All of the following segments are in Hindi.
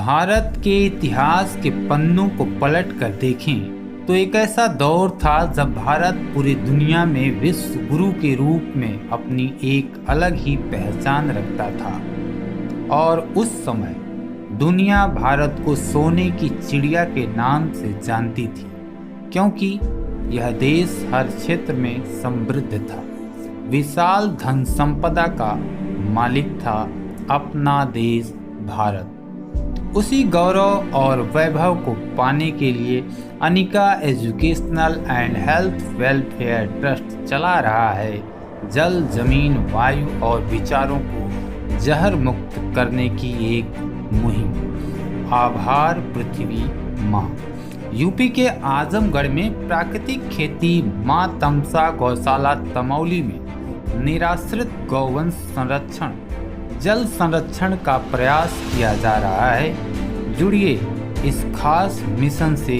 भारत के इतिहास के पन्नों को पलट कर देखें तो एक ऐसा दौर था जब भारत पूरी दुनिया में विश्व गुरु के रूप में अपनी एक अलग ही पहचान रखता था। और उस समय दुनिया भारत को सोने की चिड़िया के नाम से जानती थी, क्योंकि यह देश हर क्षेत्र में समृद्ध था, विशाल धन संपदा का मालिक था अपना देश भारत। उसी गौरव और वैभव को पाने के लिए Anika educational and health welfare trust चला रहा है जल, जमीन, वायु और विचारों को जहर मुक्त करने की एक मुहिम। आभार पृथ्वी माँ। यूपी के आजमगढ़ में प्राकृतिक खेती माँ तमसा गौशाला तमौली में निराश्रित गौवंश संरक्षण, जल संरक्षण का प्रयास किया जा रहा है। जुड़िए इस खास मिशन से,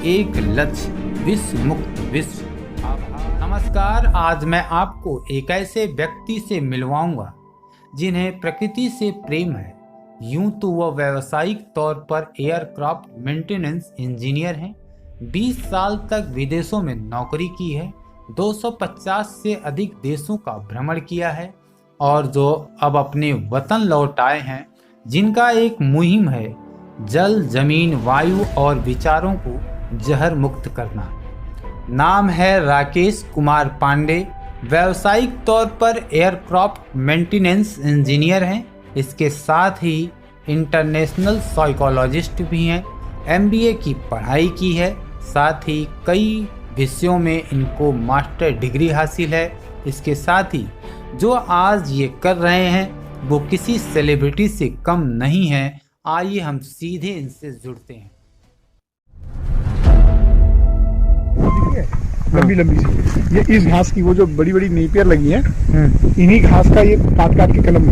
एक लक्ष्य विश्व मुक्त विश्व। नमस्कार, आज मैं आपको एक ऐसे व्यक्ति से मिलवाऊंगा जिन्हें प्रकृति से प्रेम है। यूं तो वह व्यावसायिक तौर पर एयरक्राफ्ट मेंटेनेंस इंजीनियर हैं। 20 साल तक विदेशों में नौकरी की है, 250 से अधिक देशों का भ्रमण किया है और जो अब अपने वतन लौट आए हैं, जिनका एक मुहिम है जल, जमीन, वायु और विचारों को जहर मुक्त करना। नाम है राकेश कुमार पांडे। व्यावसायिक तौर पर एयरक्राफ्ट मेंटेनेंस इंजीनियर हैं। इसके साथ ही इंटरनेशनल साइकोलॉजिस्ट भी हैं। MBA की पढ़ाई की है, साथ ही कई विषयों में इनको मास्टर डिग्री हासिल है। इसके साथ ही जो आज ये कर रहे हैं वो किसी सेलिब्रिटी से कम नहीं है। आइए हम सीधे इनसे जुड़ते हैं। लंबी लंबी सी ये इस घास की वो जो बड़ी बड़ी नेपियर लगी है, इन्हीं घास का ये काट काट के कलम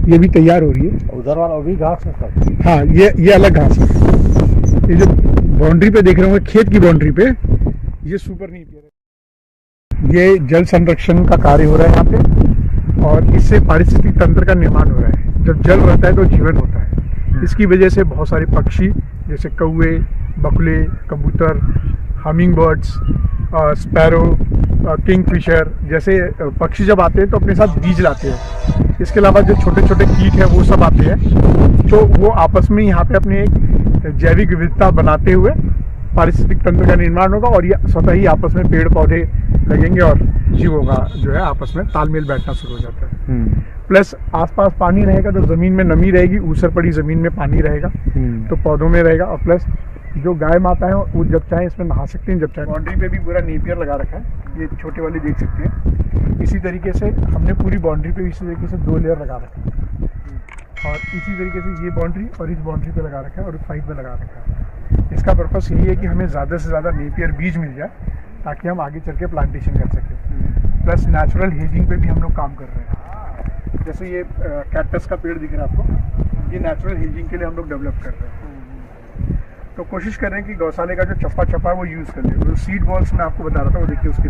ये भी तैयार हो रही है। उधर वाला भी घास है सब। हाँ, ये अलग घास है। ये जो बाउंड्री पे देख रहे होंगे, खेत की बाउंड्री पे, ये सुपर नेपियर है। ये जल संरक्षण का कार्य हो रहा है यहाँ पे, और इससे पारिस्थितिक तंत्र का निर्माण हो रहा है। जब जल रहता है तो जीवन होता है। इसकी वजह से बहुत सारे पक्षी जैसे कौवे, बगुले, कबूतर, हमिंग बर्ड्स, स्पैरो, किंगफिशर जैसे पक्षी जब आते हैं तो अपने साथ बीज लाते हैं। इसके अलावा जो छोटे छोटे कीट हैं वो सब आते हैं, तो वो आपस में यहाँ पे अपने एक जैविक विविधता बनाते हुए पारिस्थितिक तंत्र का निर्माण होगा, और ये स्वतः ही आपस में पेड़ पौधे लगेंगे और जीवों का जो है आपस में तालमेल बैठना शुरू हो जाता है। प्लस आसपास पानी रहेगा तो जमीन में नमी रहेगी, ऊसर पड़ी जमीन में पानी रहेगा तो पौधों में रहेगा। और प्लस जो गाय माता है वो जब चाहे इसमें नहा सकते हैं, जब चाहे। बाउंड्री पे भी पूरा नेपियर लगा रखा है, ये छोटे वाले देख सकते हैं। इसी तरीके से हमने पूरी बाउंड्री पे इसी तरीके से 2 लेयर लगा रखा है, और इसी तरीके से ये बाउंड्री और इस बाउंड्री पे लगा रखा है और इस साइड पे लगा रखा है। इसका पर्पस यही है कि हमें ज़्यादा से ज़्यादा नेपियर बीज मिल जाए ताकि हम आगे चल के प्लांटेशन कर सकें। प्लस नेचुरल हेजिंग पे भी हम लोग काम कर रहे हैं। जैसे ये कैक्टस का पेड़ दिख रहा है आपको, ये नेचुरल हेजिंग के लिए हम लोग डेवलप कर रहे हैं। तो कोशिश कर रहे हैं कि गौशाले का जो चप्पा है वो यूज़ कर ले। सीड बॉल्स मैं आपको बता रहा था, वो देखिए उसके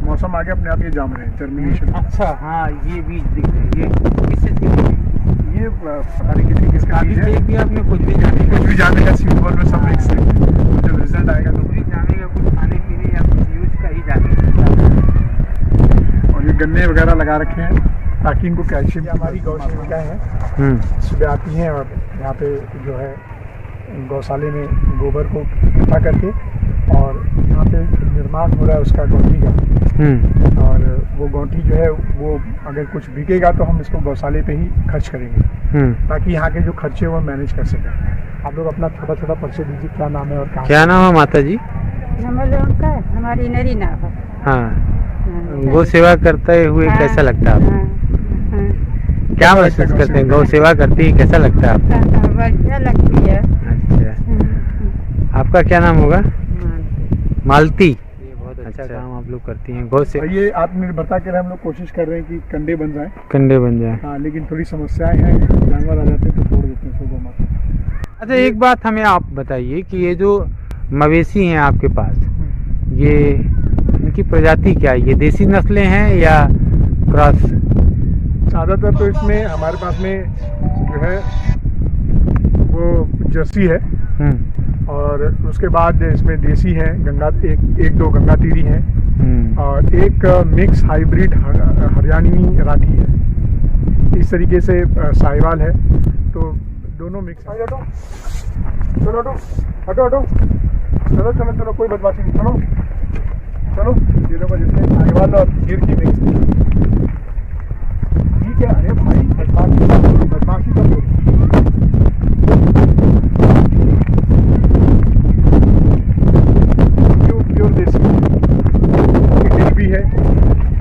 मौसम आ गया, अपने आप ये जाम रहे हैं जर्मिनेशन। अच्छा, हाँ, ये बीज दिख रहे हैं। ये किस चीज़ के? ये पता नहीं किसका बीज है। भी आपने कुछ भी जानेगा सीड बॉल में सब मिक्स है। जब रिजल्ट आएगा तो भी जानेगा, कुछ खाने पीने या कुछ यूज का ही जानेगा। और ये गन्ने वगैरह लगा रखे हैं ताकि इनको कैल्शियम। हमारी गौशाला है, सुबह आती हैं और यहाँ पे जो है गौशाले में गोबर को इकट्ठा करके, और यहाँ पे निर्माण हो रहा है उसका गौठी का। और वो गौठी जो है वो अगर कुछ बिकेगा तो हम इसको गौशाले पे ही खर्च करेंगे, ताकि यहाँ के जो खर्चे वो मैनेज कर सकें। आप लोग अपना छोटा छोटा परिचय दीजिए, क्या नाम है और कहाँ? क्या नाम है माता जी? हमारी नरी नाम है। हाँ, गौ सेवा करते हुए कैसा लगता है आपको? क्या महसूस करते हैं? गौ सेवा करती है, कैसा लगता है आपको? बढ़िया लगती है। अच्छा, आपका क्या नाम होगा? मालती। ये बहुत अच्छा काम आप लोग करती हैं गौ से। ये आत्मनिर्भरता के लिए हम लोग कोशिश कर रहे हैं कि कंडे बन जाए। कंडे बन जाए। हाँ, लेकिन थोड़ी समस्याएं हैं, जानवर आ जाते हैं तो छोड़ देते हैं उसको गौ माता। अच्छा, एक बात हमें आप बताइए कि ये जो मवेशी हैं आपके पास, ये इनकी प्रजाति क्या है? ये देसी नस्लें हैं या क्रॉस? ज़्यादातर तो इसमें हमारे पास में जो है वो जर्सी है, और उसके बाद इसमें देसी है, एक दो गंगा तीरी है, और एक मिक्स हाइब्रिड हरियाणवी राठी है। इस तरीके से साहिवाल है, तो दोनों मिक्स है। हटो चलो, हटो हटो, चलो चलो चलो, कोई बदमाशी नहीं, चलो चलो। ये देखो जिसमें साहिवाल और गिर की मिक्स ठीक है। अरे भाई बदमाशी तो बोलो। प्योर देसी गिर भी है,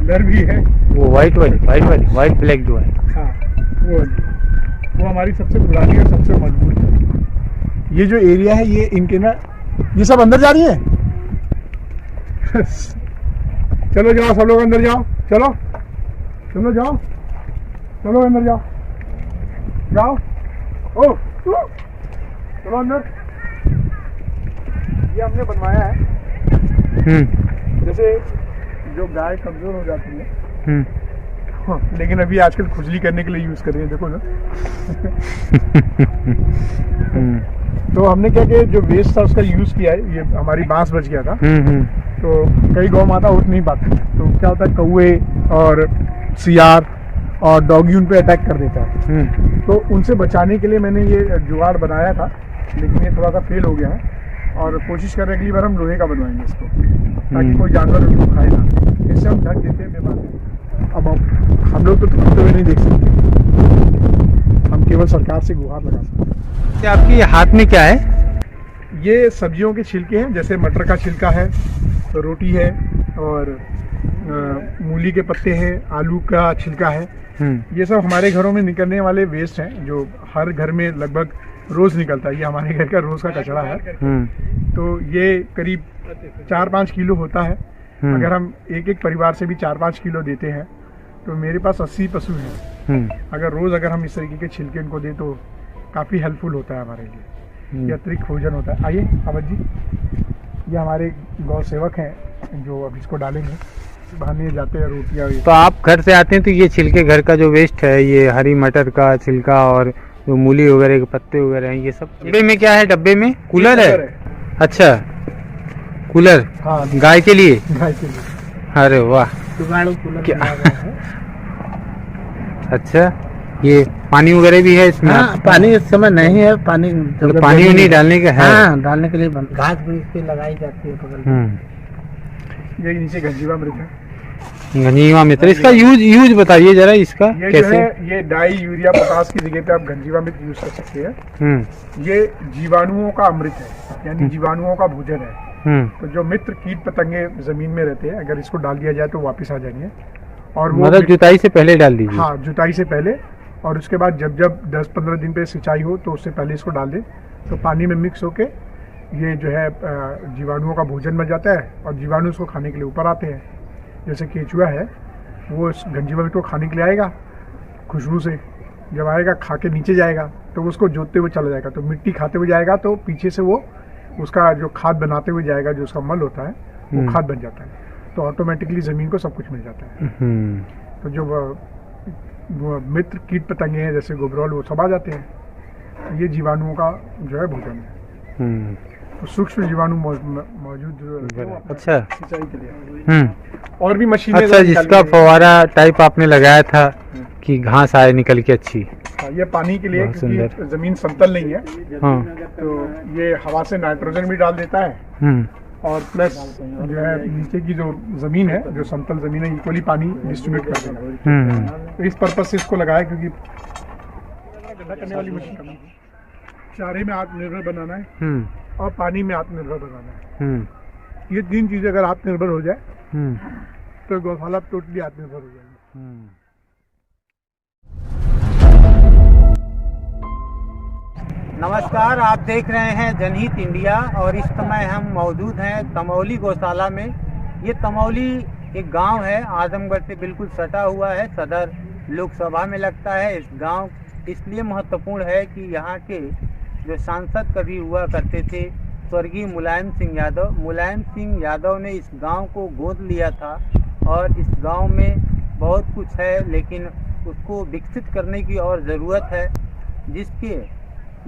नर भी है। वो वाइट ब्लैक जो है, हाँ वो हमारी सबसे पुरानी और सबसे मजबूत है। ये जो एरिया है, ये इनके ना, ये सब अंदर जा रही है। चलो जाओ, सब लोग अंदर जाओ, चलो चलो जाओ, चलो अंदर जाओ, जाओ। ओ चलो अंदर। ये हमने बनवाया है, जैसे जो गाय कमजोर हो जाती है, लेकिन अभी आजकल खुजली करने के लिए यूज कर रहे हैं, देखो ना। तो हमने क्या किया, जो वेस्ट था उसका यूज किया है। ये हमारी बांस बच गया था, तो कई गौ माता उठ नहीं पाते, तो क्या होता है, कौवे और सियार और डॉगी उन पे अटैक कर देता है। तो उनसे बचाने के लिए मैंने ये जुगाड़ बनाया था, लेकिन ये थोड़ा सा फेल हो गया है, और कोशिश कर रहे हैं अगली बार हम लोहे का बनवाएंगे इसको, ताकि कोई जानवर उसको खाए ना। इससे हम ढक देते हैं बीमारी। अब हम लोग तो ढकते हुए नहीं देख सकते, हम केवल सरकार से गुहार लगा सकते हैं। आपके हाथ में क्या है? ये सब्जियों के छिलके हैं, जैसे मटर का छिलका है, रोटी है, और मूली के पत्ते हैं, आलू का छिलका है। ये सब हमारे घरों में निकलने वाले वेस्ट हैं, जो हर घर में लगभग रोज निकलता है। ये हमारे घर का रोज का कचरा है। तो ये करीब 4-5 किलो होता है। अगर हम एक परिवार से भी 4-5 किलो देते हैं, तो मेरे पास 80 पशु हैं। अगर हम इस तरीके के छिलके इनको दें, तो काफ़ी हेल्पफुल होता है हमारे लिए। ये अतिरिक्त भोजन होता है। आइए अवध जी, ये हमारे गौ सेवक हैं, जो अब इसको डालेंगे, बहाने जाते हैं रोटियाँ। तो आप घर से आते हैं तो ये छिलके, घर का जो वेस्ट है, ये हरी मटर का छिलका और जो मूली वगैरह के पत्ते वगैरह हैं, ये सब डब्बे में क्या है? डब्बे में कूलर है। अच्छा, कूलर। हाँ, गाय के लिए। अरे वाह, क्या? अच्छा, ये पानी वगैरह भी है इसमें? हाँ, पानी इस समय नहीं है। पानी तो पानी नहीं डालने का है? हाँ, डालने के लिए घास भी इस पे लगाई जाती है बगल में। ये नीचे गंजीवामृत है। गंजीवामृत, इसका यूज बताइए जरा, इसका ये कैसे? जो है, ये डाई यूरिया पोटास की जगह पे आप गंजीवामृत यूज कर सकते हैं। ये जीवाणुओं का अमृत है, यानी जीवाणुओं का भोजन है। तो जो मित्र कीट पतंगे जमीन में रहते हैं, अगर इसको डाल दिया जाए तो वापस आ जाएंगे। और वो मतलब जुताई से पहले डाल दीजिए? हाँ, जुताई से पहले, और उसके बाद जब 10-15 दिन पे सिंचाई हो, तो उससे पहले इसको डाल दें, तो पानी में मिक्स होके ये जो है जीवाणुओं का भोजन बन जाता है, और जीवाणु उसको खाने के लिए ऊपर आते हैं। जैसे केचुआ है, वो इस गंजीवामृत को खाने के लिए आएगा, खुशबू से जब आएगा, खा के नीचे जाएगा, तो उसको जोतते हुए चला जाएगा, तो मिट्टी खाते हुए जाएगा, तो पीछे से वो उसका जो खाद बनाते हुए जाएगा, जो उसका मल होता है, वो खाद बन जाता है, तो ऑटोमेटिकली ज़मीन को सब कुछ मिल जाता है। तो जो वो मित्र कीट पतंगे हैं, जैसे गोबरौल, वो सब आ जाते हैं। ये जीवाणुओं का जो है भोजन है। तो सूक्ष्म जीवाणु मौजूद। अच्छा, सिंचाई के लिए और भी मशीनें। अच्छा, जिसका फव्वारा टाइप आपने लगाया था कि घास आए निकल के अच्छी। ये पानी के लिए, क्योंकि जमीन समतल नहीं है। तो ये हवा से नाइट्रोजन भी डाल देता है, और प्लस जो है नीचे की जो जमीन है, जो समतल जमीन है, इक्वली पानी डिस्ट्रीब्यूट कर देगा। तो इस पर्पज से इसको लगाया, क्योंकि गड्ढा करने वाली मशीन कमी थी। चारे में आत्मनिर्भर बनाना है, और पानी में आत्मनिर्भर बनाना है। ये 3 चीजें अगर आत्मनिर्भर हो जाए, तो गौशाला टोटली आत्मनिर्भर हो जाएगी। नमस्कार, आप देख रहे हैं जनहित इंडिया, और इस समय हम मौजूद हैं तमौली गौशाला में। ये तमौली एक गांव है, आजमगढ़ से बिल्कुल सटा हुआ है, सदर लोकसभा में लगता है। इस गांव इसलिए महत्वपूर्ण है कि यहाँ के जो सांसद कभी हुआ करते थे, स्वर्गीय मुलायम सिंह यादव। मुलायम सिंह यादव ने इस गांव को गोद लिया था और इस गांव में बहुत कुछ है, लेकिन उसको विकसित करने की और ज़रूरत है, जिसके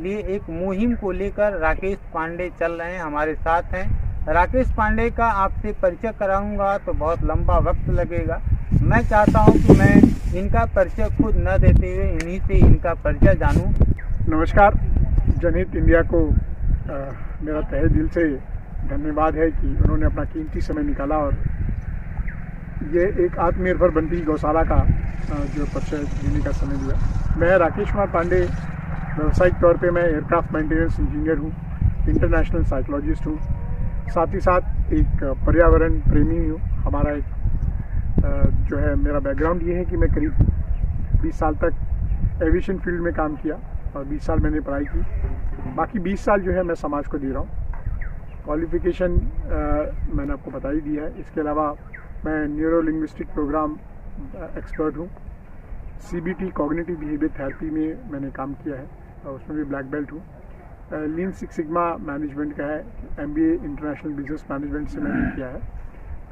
लिए एक मुहिम को लेकर राकेश पांडे चल रहे हैं, हमारे साथ हैं। राकेश पांडे का आपसे परिचय कराऊंगा तो बहुत लंबा वक्त लगेगा। मैं चाहता हूं कि मैं इनका परिचय खुद न देते हुए इन्हीं से इनका परिचय जानूं। नमस्कार। जनहित इंडिया को मेरा तहे दिल से धन्यवाद है कि उन्होंने अपना कीमती समय निकाला और ये एक आत्मनिर्भर बनती गौशाला का जो परिचय देने का समय दिया। मैं राकेश कुमार पांडे, व्यावसायिक तौर पे मैं एयरक्राफ्ट मेंटेनेंस इंजीनियर हूँ, इंटरनेशनल साइकोलॉजिस्ट हूँ, साथ ही साथ एक पर्यावरण प्रेमी हूँ। हमारा एक जो है मेरा बैकग्राउंड ये है कि मैं करीब 20 साल तक एविएशन फील्ड में काम किया और 20 साल मैंने पढ़ाई की। बाकी 20 साल जो है मैं समाज को दे रहा हूँ। क्वालिफिकेशन मैंने आपको बता ही दिया है। इसके अलावा मैं न्यूरो लिंग्विस्टिक प्रोग्राम एक्सपर्ट हूँ। CBT कॉग्निटिव बिहेवियर थेरेपी में मैंने काम किया है और उसमें भी ब्लैक बेल्ट हूँ। लीन सिक्स सिग्मा मैनेजमेंट का है, MBA इंटरनेशनल बिजनेस मैनेजमेंट से मैंने किया है।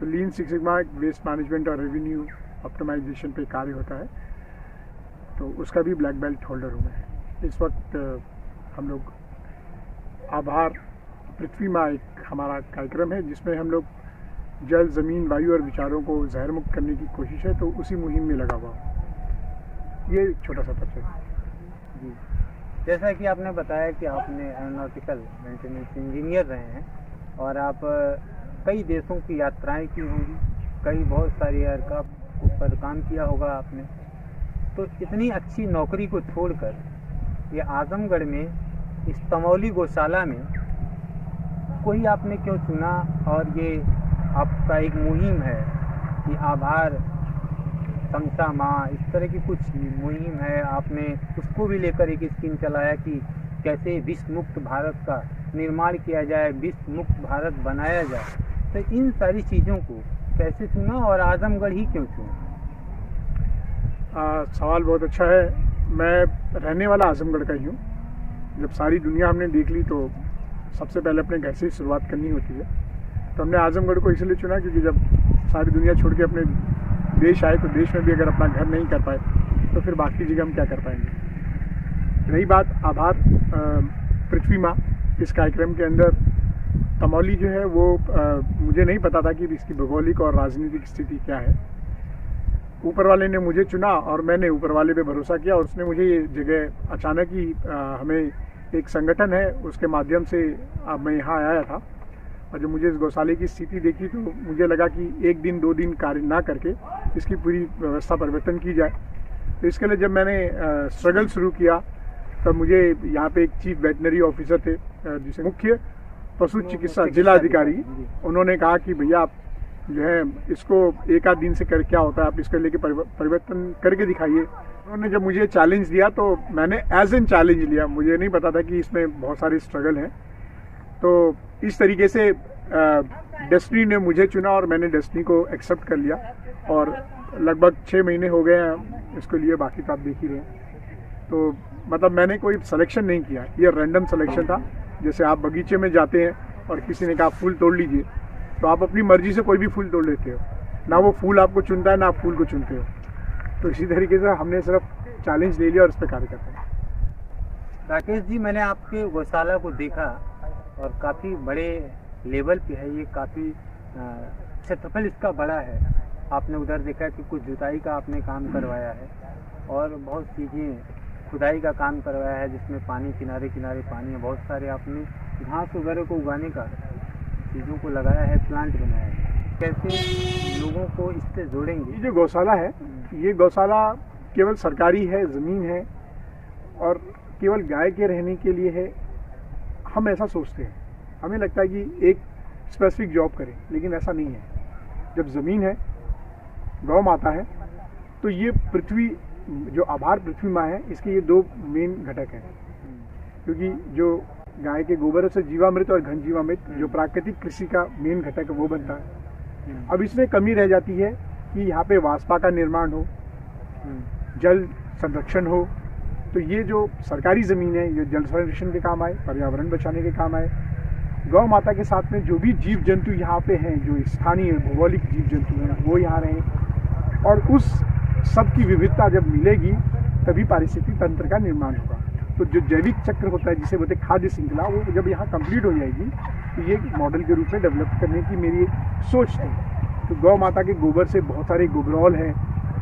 तो lean six sigma waste management और रेवेन्यू ऑप्टिमाइजेशन पे कार्य होता है, तो उसका भी ब्लैक बेल्ट होल्डर हूँ मैं। इस वक्त हम लोग आभार पृथ्वी माँ एक हमारा कार्यक्रम है जिसमें हम लोग जल, ज़मीन, वायु और विचारों को जहर मुक्त करने की कोशिश है, तो उसी मुहिम में लगा हुआ हूँ। ये एक छोटा सा परिचय जी। जैसा कि आपने बताया कि आपने एरोनॉटिकल मेंटेनेंस इंजीनियर रहे हैं और आप कई देशों की यात्राएं की होंगी, कई बहुत सारी एयरक्राफ्ट पर काम किया होगा आपने। तो इतनी अच्छी नौकरी को छोड़कर ये आजमगढ़ में इस तमौली गौशाला में कोई आपने क्यों चुना? और ये आपका एक मुहिम है कि आभार समसा माँ, इस तरह की कुछ मुहिम है, आपने उसको भी लेकर एक स्कीम चलाया कि कैसे विश्व मुक्त भारत का निर्माण किया जाए, विश्व मुक्त भारत बनाया जाए। तो इन सारी चीज़ों को कैसे चुना और आजमगढ़ ही क्यों चुना? सवाल बहुत अच्छा है। मैं रहने वाला आजमगढ़ का ही हूँ। जब सारी दुनिया हमने देख ली तो सबसे पहले अपने घर से ही शुरुआत करनी होती है। तो हमने आजमगढ़ को इसलिए चुना क्योंकि जब सारी दुनिया छोड़ के अपने देश आए तो देश में भी अगर अपना घर नहीं कर पाए तो फिर बाकी जगह हम क्या कर पाएंगे। रही बात आभार पृथ्वी माँ, इस कार्यक्रम के अंदर तमौली जो है वो मुझे नहीं पता था कि इसकी भौगोलिक और राजनीतिक स्थिति क्या है। ऊपर वाले ने मुझे चुना और मैंने ऊपर वाले पे भरोसा किया और उसने मुझे ये जगह अचानक ही हमें एक संगठन है उसके माध्यम से मैं यहाँ आया था। और जब मुझे इस गौशाले की स्थिति देखी तो मुझे लगा कि एक दिन 2 दिन कार्य ना करके इसकी पूरी व्यवस्था परिवर्तन की जाए। तो इसके लिए जब मैंने स्ट्रगल शुरू किया तब मुझे यहाँ पे एक चीफ वेटनरी ऑफिसर थे जिसे मुख्य पशु चिकित्सा जिला अधिकारी, उन्होंने कहा कि भैया आप जो है इसको एक आध दिन से कर क्या होता है, आप इसको लेके परिवर्तन करके दिखाइए। उन्होंने जब मुझे चैलेंज दिया तो मैंने एज एन चैलेंज लिया। मुझे नहीं पता था कि इसमें बहुत सारे स्ट्रगल हैं। तो इस तरीके से डेस्टिनी ने मुझे चुना और मैंने डेस्टिनी को एक्सेप्ट कर लिया और लगभग 6 महीने हो गए हैं इसको लिए, बाकी तो आप देख ही रहे हैं। तो मतलब मैंने कोई सिलेक्शन नहीं किया, ये रैंडम सिलेक्शन था। जैसे आप बगीचे में जाते हैं और किसी ने कहा फूल तोड़ लीजिए, तो आप अपनी मर्जी से कोई भी फूल तोड़ लेते हो, ना वो फूल आपको चुनता है ना आप फूल को चुनते हो। तो इसी तरीके से हमने सिर्फ चैलेंज ले लिया और इस पर कार्य करते हैं। राकेश जी, मैंने आपके गौशाला को देखा और काफ़ी बड़े लेवल पे है ये, काफ़ी क्षेत्रफल इसका बड़ा है। आपने उधर देखा कि कुछ जुताई का आपने काम करवाया है और बहुत चीज़ें खुदाई का काम करवाया है जिसमें पानी किनारे किनारे पानी है, बहुत सारे आपने घास वगैरह को उगाने का चीज़ों को लगाया है, प्लांट बनाया है। कैसे लोगों को इससे जोड़ेंगे? ये जो गौशाला है ये गौशाला केवल सरकारी है, ज़मीन है और केवल गाय के रहने के लिए है, हम ऐसा सोचते हैं। हमें लगता है कि एक स्पेसिफिक जॉब करें, लेकिन ऐसा नहीं है। जब ज़मीन है, गौ माता है, तो ये पृथ्वी जो आभार पृथ्वी माँ है, इसके ये 2 मेन घटक हैं। क्योंकि जो गाय के गोबर से जीवामृत और घन जीवामृत जो प्राकृतिक कृषि का मेन घटक है वो बनता है। अब इसमें कमी रह जाती है कि यहाँ पे वास्पा का निर्माण हो, जल संरक्षण हो, तो ये जो सरकारी ज़मीन है, ये जल संरक्षण के काम आए, पर्यावरण बचाने के काम आए। गौ माता के साथ में जो भी जीव जंतु यहाँ पे हैं, जो स्थानीय भौगोलिक जीव जंतु हैं, वो यहाँ रहें, और उस सब की विविधता जब मिलेगी तभी पारिस्थितिक तंत्र का निर्माण होगा। तो जो जैविक चक्र होता है, जिसे बोलते हैं खाद्य श्रृंखला, वो जब यहाँ कंप्लीट हो जाएगी तो ये एक मॉडल के रूप में डेवलप करने की मेरी एक सोच थी। तो गौ माता के गोबर से बहुत सारे गोबरौल हैं,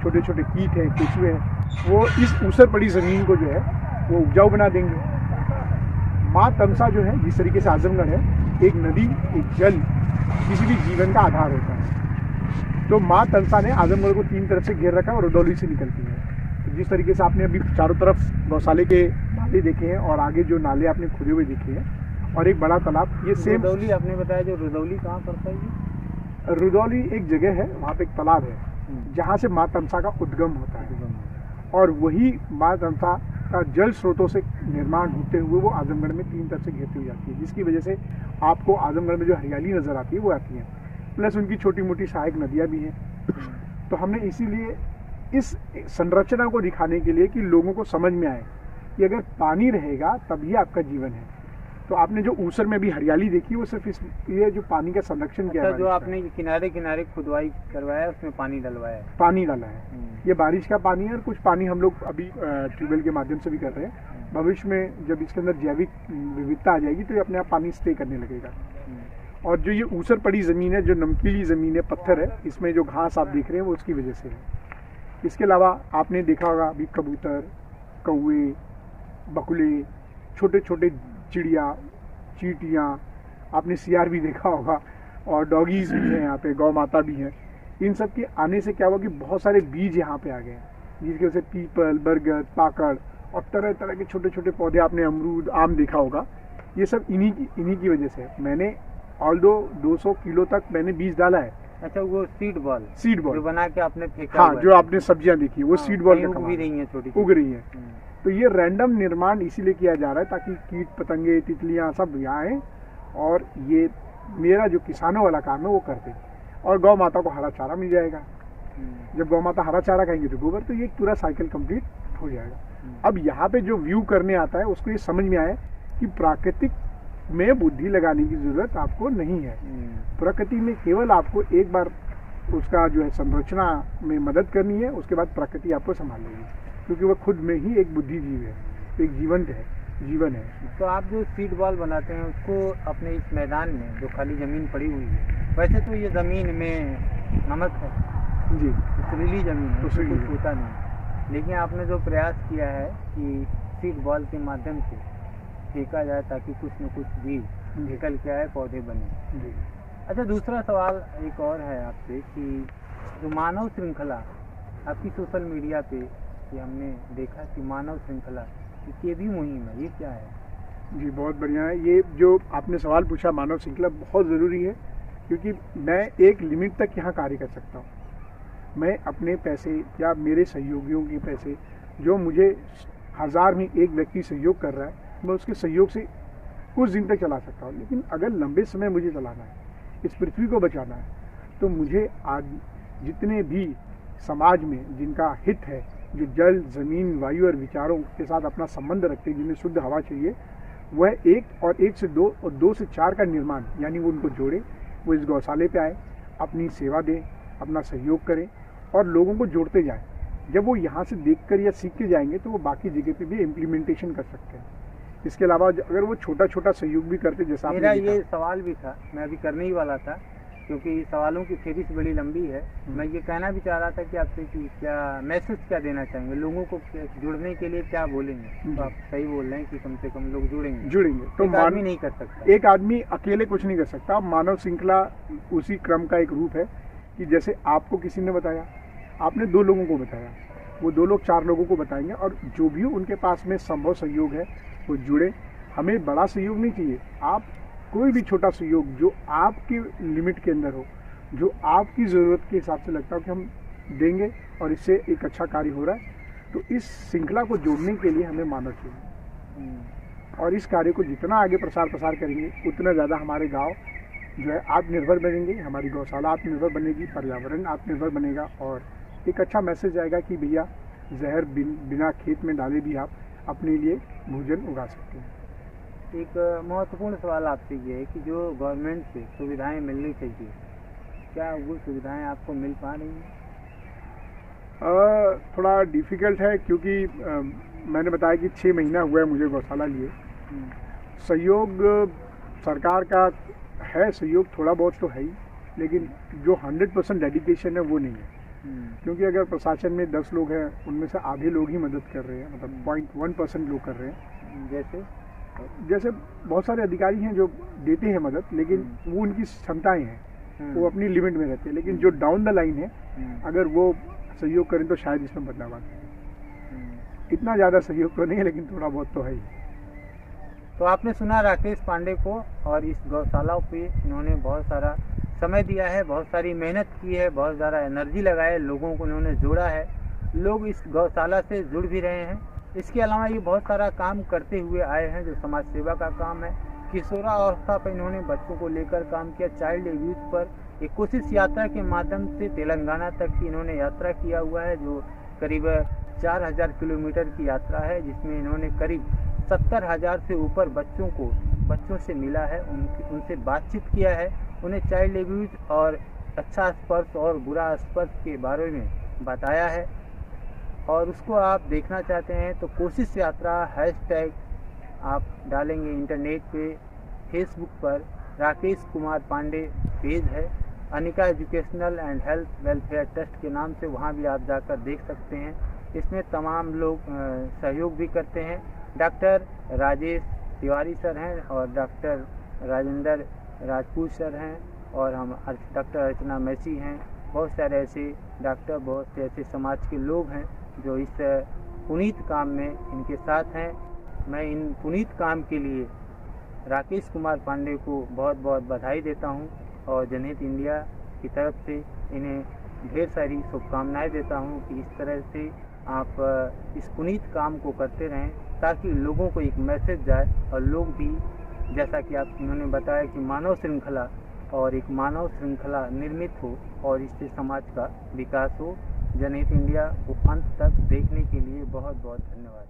छोटे छोटे कीट हैं, केंचुए हैं, वो इस ऊसर पड़ी ज़मीन को जो है वो उपजाऊ बना देंगे। माँ तमसा जो है, जिस तरीके से आजमगढ़ है, एक नदी, एक जल किसी भी जीवन का आधार होता है। तो माँ तमसा ने आजमगढ़ को 3 तरफ से घेर रखा और रुदौली से निकलती है। तो जिस तरीके से आपने अभी चारों तरफ गौशाले के नाले देखे हैं और आगे जो नाले आपने खुदे हुए देखे हैं और एक बड़ा तालाब, ये सेम रुदौली आपने बताया, जो रुदौली कहाँ पड़ता है ये? रुदौली एक जगह है, वहाँ पे एक तालाब है जहाँ से माँ तमसा का उद्गम होता है, और वही माँ तमसा का जल स्रोतों से निर्माण होते हुए वो आजमगढ़ में 3 तरफ से घेरती हुई जाती है, जिसकी वजह से आपको आजमगढ़ में जो हरियाली नज़र आती है वो आती है, प्लस उनकी छोटी मोटी सहायक नदियाँ भी हैं। तो हमने इसीलिए इस संरचना को दिखाने के लिए कि लोगों को समझ में आए कि अगर पानी रहेगा तभी आपका जीवन है। तो आपने जो ऊसर में भी हरियाली देखी, वो सिर्फ ये जो पानी का संरक्षण किया है, जो आपने किनारे किनारे खुदवाई करवाया, उसमें पानी डलवाया है, पानी डाला है। ये बारिश का पानी है, और कुछ पानी हम लोग अभी ट्यूबवेल के माध्यम से भी कर रहे हैं। भविष्य में जब इसके अंदर जैविक विविधता आ जाएगी तो ये अपने आप पानी स्टे करने लगेगा। और जो ये ऊसर पड़ी ज़मीन है, जो नमकीली ज़मीन है, पत्थर है, इसमें जो घास आप देख रहे हैं वो उसकी वजह से है। इसके अलावा आपने देखा होगा अभी कबूतर, कौवे, बकुले, छोटे छोटे चिड़िया, चींटियाँ, आपने सियार भी देखा होगा, और डॉगीज़ भी हैं यहाँ पे, गौ माता भी हैं। इन सब के आने से क्या हुआ कि बहुत सारे बीज यहाँ पे आ गए हैं, जिसकी वजह से पीपल, बरगद, पाकड़ और तरह तरह के छोटे छोटे पौधे, आपने अमरूद, आम देखा होगा, ये सब इन्हीं की वजह से। मैंने ऑल्दो 200 किलो तक मैंने बीज डाला है। अच्छा, वो सीड बॉल जो बना के आपने फेंका, हाँ, जो आपने सब्जियां देखी वो सीड बॉल उग भी रही हैं, छोटी उग रही है। तो ये रैंडम निर्माण इसीलिए किया जा रहा है ताकि कीट पतंगे, तितलियां सब यहाँ आए, और ये मेरा जो किसानों वाला काम है वो करते, और गौ माता को हरा चारा मिल जाएगा। जब गौ माता हरा चारा खाएंगे तो गोबर, तो ये पूरा साइकिल कंप्लीट हो जाएगा। अब यहाँ पे जो व्यू करने आता है उसको ये समझ में आए कि प्राकृतिक में बुद्धि लगाने की जरूरत आपको नहीं है। प्रकृति में केवल आपको एक बार उसका जो है संरचना में मदद करनी है, उसके बाद प्रकृति आपको संभाल लेगी, क्योंकि वह खुद में ही एक बुद्धिजीव है, एक जीवन है। तो आप जो सीड बॉल बनाते हैं उसको अपने इस मैदान में जो खाली ज़मीन पड़ी हुई है, वैसे तो ये ज़मीन में नमक है जी, पथरीली ज़मीन है, उसमें कुछ होता नहीं, लेकिन आपने जो प्रयास किया है कि सीड बॉल के माध्यम से फेंका जाए ताकि कुछ न कुछ बीज निकल के आए, पौधे बने जी। अच्छा, दूसरा सवाल एक और है आपसे कि जो मानव श्रृंखला आपकी सोशल मीडिया पे कि हमने देखा कि मानव श्रृंखला की भी मुहिम है, ये क्या है? जी, बहुत बढ़िया है। ये जो आपने सवाल पूछा, मानव श्रृंखला बहुत ज़रूरी है, क्योंकि मैं एक लिमिट तक यहाँ कार्य कर सकता हूँ। मैं अपने पैसे या मेरे सहयोगियों के पैसे, जो मुझे 1000 में एक व्यक्ति सहयोग कर रहा है, मैं उसके सहयोग से कुछ दिन तक चला सकता हूँ। लेकिन अगर लंबे समय मुझे चलाना है, इस पृथ्वी को बचाना है, तो मुझे आज जितने भी समाज में जिनका हित है, जो जल, ज़मीन, वायु और विचारों के साथ अपना संबंध रखते हैं, जिन्हें शुद्ध हवा चाहिए, वह 1 और 1 से 2 और 2 से 4 का निर्माण, यानी वो उनको जोड़े, वो इस गौशाले पे आए, अपनी सेवा दें, अपना सहयोग करें और लोगों को जोड़ते जाएं। जब वो यहाँ से देखकर या सीख के जाएंगे तो वो बाकी जगह पे भी इम्प्लीमेंटेशन कर सकते हैं। इसके अलावा अगर वो छोटा छोटा सहयोग भी करते, जैसा मेरा ये सवाल भी था, मैं अभी करने ही वाला था, क्योंकि सवालों की फेरिस्त बड़ी लंबी है। मैं ये कहना भी चाह रहा था कि आपसे कि क्या मैसेज क्या देना चाहेंगे लोगों को, जुड़ने के लिए क्या बोलेंगे? तो आप सही बोल रहे हैं कि कम से कम लोग जुड़ेंगे। तो एक आदमी नहीं कर सकता, एक आदमी अकेले कुछ नहीं कर सकता। मानव श्रृंखला उसी क्रम का एक रूप है कि जैसे आपको किसी ने बताया, आपने 2 लोगों को बताया, वो 2 लोग 4 लोगों को बताएंगे, और जो भी उनके पास में संभव सहयोग है वो जुड़े। हमें बड़ा सहयोग नहीं चाहिए, आप कोई भी छोटा सहयोग जो आपके लिमिट के अंदर हो, जो आपकी ज़रूरत के हिसाब से लगता हो कि हम देंगे और इससे एक अच्छा कार्य हो रहा है, तो इस श्रृंखला को जोड़ने के लिए हमें मानव चाहिए। और इस कार्य को जितना आगे प्रसार करेंगे, उतना ज़्यादा हमारे गांव जो है आत्मनिर्भर बनेंगे, हमारी गौशाला आत्मनिर्भर बनेगी, पर्यावरण आत्मनिर्भर बनेगा, और एक अच्छा मैसेज आएगा कि भैया जहर बिना खेत में डाले भी आप अपने लिए भोजन उगा सकते हैं। एक महत्वपूर्ण सवाल आपसे ये है कि जो गवर्नमेंट से सुविधाएं मिलनी चाहिए, क्या वो सुविधाएं आपको मिल पा रही हैं? थोड़ा डिफ़िकल्ट है क्योंकि मैंने बताया कि 6 महीना हुआ है मुझे गौशाला लिए। सहयोग सरकार का है, सहयोग थोड़ा बहुत तो है ही, लेकिन जो 100% डेडिकेशन है वो नहीं है। क्योंकि अगर प्रशासन में 10 लोग हैं, उनमें से आधे लोग ही मदद कर रहे हैं, मतलब 0.1% लोग कर रहे हैं। जैसे बहुत सारे अधिकारी हैं जो देते हैं मदद, लेकिन वो उनकी क्षमताएं हैं, वो अपनी लिमिट में रहते हैं। लेकिन जो डाउन द लाइन है, अगर वो सहयोग करें तो शायद इसमें बदलाव आ जाए। इतना ज़्यादा सहयोग तो नहीं है, लेकिन थोड़ा बहुत तो है ही। तो आपने सुना राकेश पांडे को, और इस गौशाला पे इन्होंने बहुत सारा समय दिया है, बहुत सारी मेहनत की है, बहुत ज़्यादा एनर्जी लगाए, लोगों को इन्होंने जोड़ा है, लोग इस गौशाला से जुड़ भी रहे हैं। इसके अलावा ये बहुत सारा काम करते हुए आए हैं जो समाज सेवा का काम है। किशोरावस्था पर इन्होंने बच्चों को लेकर काम किया, चाइल्ड एब्यूज पर एक कोशिश यात्रा के माध्यम से तेलंगाना तक की इन्होंने यात्रा किया हुआ है, जो करीब 4000 किलोमीटर की यात्रा है, जिसमें इन्होंने करीब 70,000 से ऊपर बच्चों से मिला है, उनसे बातचीत किया है, उन्हें चाइल्ड एब्यूज और अच्छा स्पर्श और बुरा स्पर्श के बारे में बताया है। और उसको आप देखना चाहते हैं तो कोशिश यात्रा हैशटैग आप डालेंगे इंटरनेट पे, फेसबुक पर राकेश कुमार पांडे पेज है, Anika educational and health welfare trust के नाम से, वहाँ भी आप जाकर देख सकते हैं। इसमें तमाम लोग सहयोग भी करते हैं। डॉक्टर राजेश तिवारी सर हैं और डॉक्टर राजेंद्र राजपूत सर हैं, और हम डॉक्टर अर्चना मैसी हैं। बहुत सारे ऐसे डॉक्टर, बहुत से ऐसे समाज के लोग हैं जो इस पुनीत काम में इनके साथ हैं। मैं इन पुनीत काम के लिए राकेश कुमार पांडे को बहुत बहुत बधाई देता हूं, और जनहित इंडिया की तरफ से इन्हें ढेर सारी शुभकामनाएं देता हूं कि इस तरह से आप इस पुनीत काम को करते रहें, ताकि लोगों को एक मैसेज जाए और लोग भी, जैसा कि आप इन्होंने बताया कि मानव श्रृंखला निर्मित हो और इससे समाज का विकास हो। जनहित इंडिया को अंत तक देखने के लिए बहुत बहुत धन्यवाद।